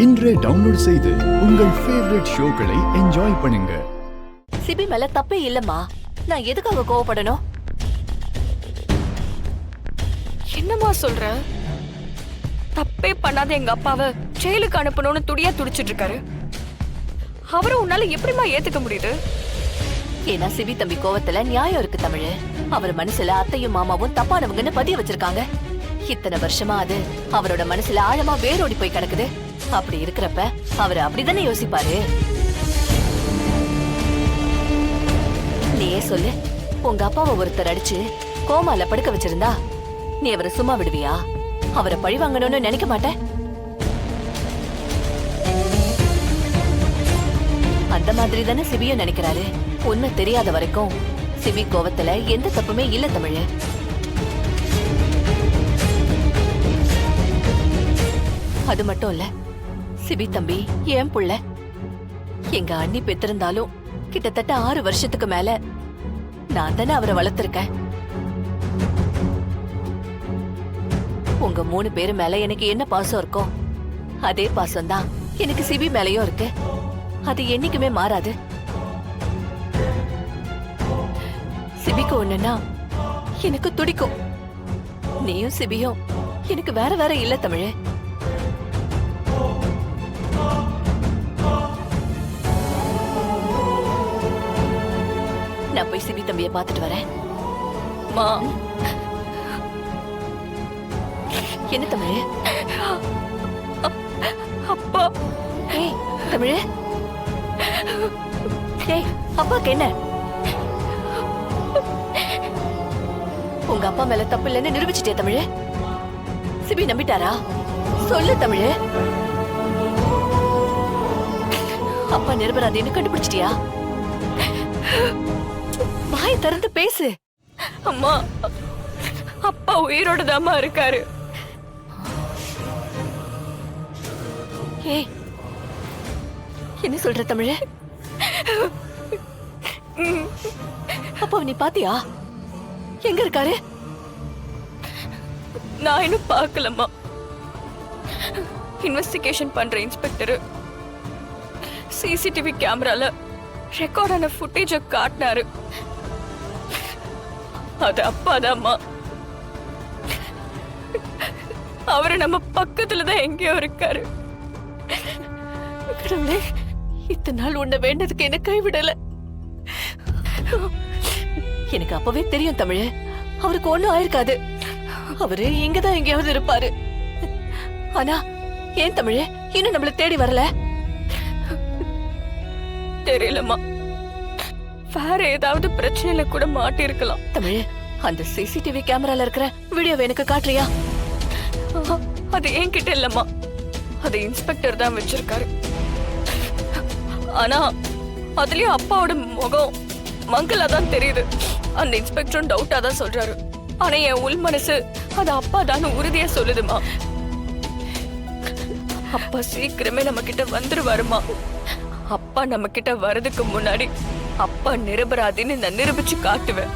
இன்றே டவுன்லோட் செய்து உங்கள் ஃபேவரட் ஷோக்களை என்ஜாய் பண்ணுங்க. சிபி மேல தப்பே இல்லம்மா. நான் எதுக்காக கோவப்படணும்? என்னம்மா சொல்ற? தப்பே பண்ணாத எங்க அப்பாவை ஜெயிலுக்கு அனுப்பணும்னு துடியா துடிச்சிட்டு இருக்காரு. அவரை உன்னால எப்படிமா ஏத்துக்க முடியுது? ஏன்னா சிபி தம்பி கோவத்துல நியாயம் இருக்கு தமிழ். அவர் மனசுல அத்தையும் மாமாவும் தப்பானவங்கன்னு பதிய வச்சிருக்காங்க. இத்தனை வருஷமா அது அவரோட மனசுல ஆழமா வேரோடி போய் கிடக்குது. அப்படி இருக்கிறப்ப அவர் அப்படிதானே யோசிப்பாரு. நீயே சொல்லு, உங்க அப்பாவை ஒருத்தர் அடிச்சு கோமால படுக்க வச்சிருந்தா நீ அவரை சும்மா விடுவியா? அவரை பழி வாங்கணும்னு நினைக்க மாட்டேன். அந்த மாதிரி தானே சிபியும் நினைக்கிறாரு. உண்மை தெரியாத வரைக்கும் சிபி கோவத்துல எந்த தப்புமே இல்ல தமிழ். அது மட்டும் இல்ல, சிபி தம்பி ஏன் புள்ள. எங்க அண்ணி பெற்றிருந்தாலும் கிட்டத்தட்ட 6 வருஷத்துக்கு மேல நான் தானே அவரை வளர்த்திருக்கேன். உங்க 3 பேரு மேல எனக்கு என்ன பாசம் இருக்கோ அதே பாசம் தான் எனக்கு சிபி மேலயும் இருக்கு. அது என்னைக்குமே மாறாது. சிபிக்கு ஒண்ணுன்னா எனக்கு துடிக்கும். நீயும் சிபியும் எனக்கு வேற வேற இல்ல தமிழ். நான் போய் சிபி தம்பியை பார்த்துட்டு வரேன். மா, என்ன தமிழ்? அப்பா. ஏய் தமிழ், ஏய் அப்பாக்கு என்ன? உங்க அப்பா மேல தப்பு இல்லைன்னு நிரூபிச்சிட்டே தமிழ். சிபி நம்பிட்டாரா? சொல்லு தமிழ். அப்பா நிரபராதின்னு கண்டுபிடிச்சிட்டியா? வாய் திறந்து பேசு. அம்மா, அப்பா உயிரோட தாமா இருக்காரு. ஏய் என்ன சொல்ற தமிழ்? அப்பா நீ பாத்தியா? எங்க இருக்காரு? நான் இன்னும் பார்க்கலம்மா. இன்வெஸ்டிகேஷன் பண்ற இன்ஸ்பெக்டர் சிசிடிவி கேமரால ரெக்கார்டான ஃபுட்டேஜ காட்டினாரு. அது அப்பாதாம்மா. அவரு நம்ம பக்கத்துலதான் எங்கேயோ இருக்காரு. இத்தனை நாள் உன்னை வேண்டதுக்கு என்ன கைவிடல. எனக்கு அப்பவே தெரியும் தமிழ், அவருக்கு ஒண்ணும் ஆயிருக்காது. அவரு இங்கதான் எங்கேயாவது இருப்பாரு. ஆனா ஏன் தமிழ் இன்னும் நம்மள தேடி வரல? தெரியலம்மா, வேற ஏதாவது பிரச்சனையில கூட மாட்டி இருக்கலாம். தமிழ், அந்த சிசிடிவி கேமரால இருக்கிற வீடியோவை எனக்கு காட்டுறியா? அது என்கிட்ட இல்லம்மா, அது இன்ஸ்பெக்டர் தான் வச்சிருக்காரு. ஆனா அதுலயும் அப்பாவோட முகம் மங்களா தான் தெரியுது. அந்த இன்ஸ்பெக்டரும் டவுட்டா தான் சொல்றாரு. ஆனா என் உள் மனசு அது அப்பா தான் உறுதியா சொல்லுதுமா. அப்பா சீக்கிரமே நம்ம கிட்ட வந்துருவாருமா. அப்பா நம்ம கிட்ட வர்றதுக்கு முன்னாடி அப்பா நிரபராதின்னு நான் நிரூபிச்சு காட்டுவேன்.